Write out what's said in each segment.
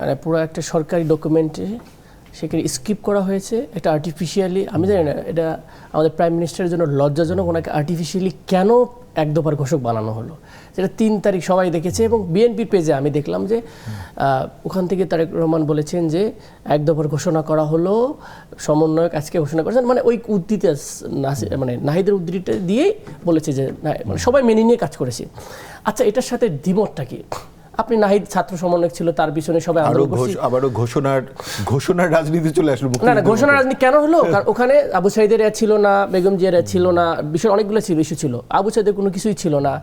মানে পুরো একটা সরকারি ডকুমেন্টে সেখানে স্কিপ করা হয়েছে একটা আর্টিফিশিয়ালি। আমি জানি না এটা আমাদের প্রাইম মিনিস্টারের জন্য লজ্জাজনক, ওনাকে আর্টিফিশিয়ালি কেন এক দফার ঘোষক বানানো হলো, সেটা 3 তারিখ সবাই দেখেছে। এবং বিএনপির পেজে আমি দেখলাম যে ওখান থেকে তারেক রহমান বলেছেন যে এক দফার ঘোষণা করা হলো, সমন্বয়ক আজকে ঘোষণা করেছেন, মানে ওই উদ্ধৃতি মানে নাহিদের উদ্ধৃতিটা দিয়েই বলেছে যে মানে সবাই মেনে নিয়ে কাজ করেছে। আচ্ছা, এটার সাথে দ্বিমতটা কি? আপনি নাহিদ ছাত্র সমন্বয়ক ছিল, তার পিছনে সবাই আন্দোলন করছে, আবারও ঘোষণার রাজনীতি চলে আসলো। না ঘোষণা রাজনীতি কেন হলো? কারণ ওখানে আবু সাইদের ছিল না, বেগম জিয়ার ছিল না, বিষয় অনেকগুলো ছিল, ইস্যু ছিল। আবু সাইদের কোনো কিছুই ছিল না।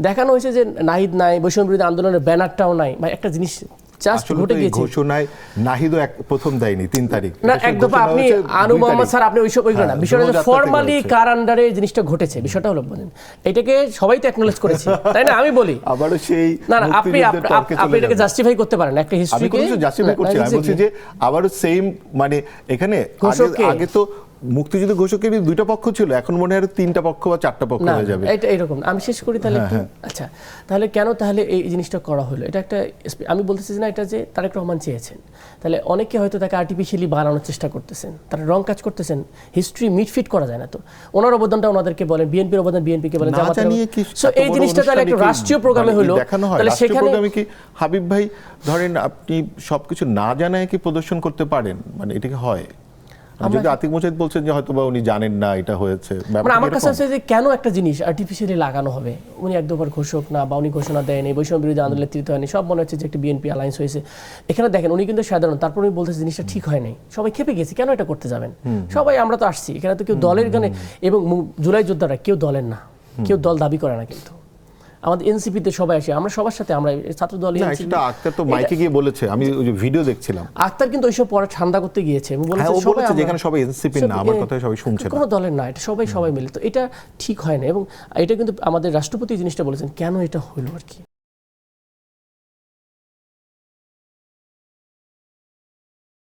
দেখানো হয়েছে যে নাহিদ নাই, বৈষম্য বিরোধী আন্দোলনের ব্যানারটাও নাই। ভাই একটা জিনিস জাস্ট ঘটে গিয়েছে। ঘোষণায় নাহিদও প্রথম দেয়নি 3 তারিখ না, একদম আপনি আনু মোহাম্মদ স্যার আপনি ওইসব ওইগুলো না, বিষয়টা ফর্মালি কার আন্ডারে জিনিসটা ঘটেছে, বিষয়টা হলো বলেন এটাকে সবাই তো অ্যাকনোলেজ করেছে, তাই না? আমি বলি আবারও সেই না আপনি এটাকে জাস্টিফাই করতে পারেন একটা হিস্ট্রিকে। আমি কোনো জাস্টিফাই করছি না, আমি বলছি যে আবারও সেম, মানে এখানে আগে তো মুক্তিযুদ্ধ ঘোষকের 2টা পক্ষ ছিল, এখন মনে হয় 3টা পক্ষ বা 4টা পক্ষ হয়ে যাবে। এটা এরকম আমি শেষ করি তাহলে। আচ্ছা, তাহলে কেন তাহলে এই জিনিসটা করা হলো? এটা একটা আমি বলতেছি না এটা যে তারেক রহমান চেয়েছেন, তাহলে অনেকে হয়তো তাকে আর্টিফিশিয়ালি বানানোর চেষ্টা করতেছেন, তারা রং কাজ করতেছেন। হিস্ট্রি মিটফিট করা যায় না তো। ওনার অবদানটা ওনাদেরকে বলেন, বিএনপির অবদান বিএনপিকে বলেন। এই জিনিসটা তাহলে একটা রাষ্ট্রীয় প্রোগ্রামে হলো, তাহলে সেখানে কি হাবিব ভাই ধরেন আপনি সবকিছু না জানায় কি প্রদর্শন করতে পারেন? মানে এটা কি হয়? যদি আতিক মুজাহিদ বলছেন যে হয়তো বা উনি জানেন না এটা হয়েছে, মানে আমার কাছে আছে যে কেন একটা জিনিস আর্টিফিশিয়ালি লাগানো হবে? উনি এক দফার ঘোষক না, বা উনি ঘোষণা দেয়নি, বৈষম্য বিরোধী আন্দোলনের নেতৃত্ব হয়নি, সব মনে হচ্ছে যে একটা বিএনপি অ্যালায়েন্স হয়েছে। এখানে দেখেন উনি কিন্তু সাধারণ, তারপর উনি বলতেছে জিনিসটা ঠিক হয় নাই, সবাই খেপে গেছে, কেন এটা করতে যাবেন? সবাই আমরা তো আসছি এখানে, তো কেউ দলের গানে, এবং জুলাই যোদ্ধারা কেউ দলের না, কেউ দল দাবি করে না, কিন্তু আমাদের এনসিপিতে সবাই আসে, আমরা সবার সাথে, আমরা ছাত্র দল। আক্তার তো মাইকে গিয়ে বলেছে, আমি ওই যে ভিডিও দেখছিলাম, আক্তার কিন্তু ওইসব পরে ঠান্ডা করতে গিয়েছে এবং বলেছে যেখানে সবাই এনসিপি না, আমার কথা সবাই শুনছে, কোনো দলের না, এটা সবাই মিলে। তো এটা ঠিক হয় না, এবং এটা কিন্তু আমাদের রাষ্ট্রপতি জিনিসটা বলেছেন, কেন এটা হলো আর কি।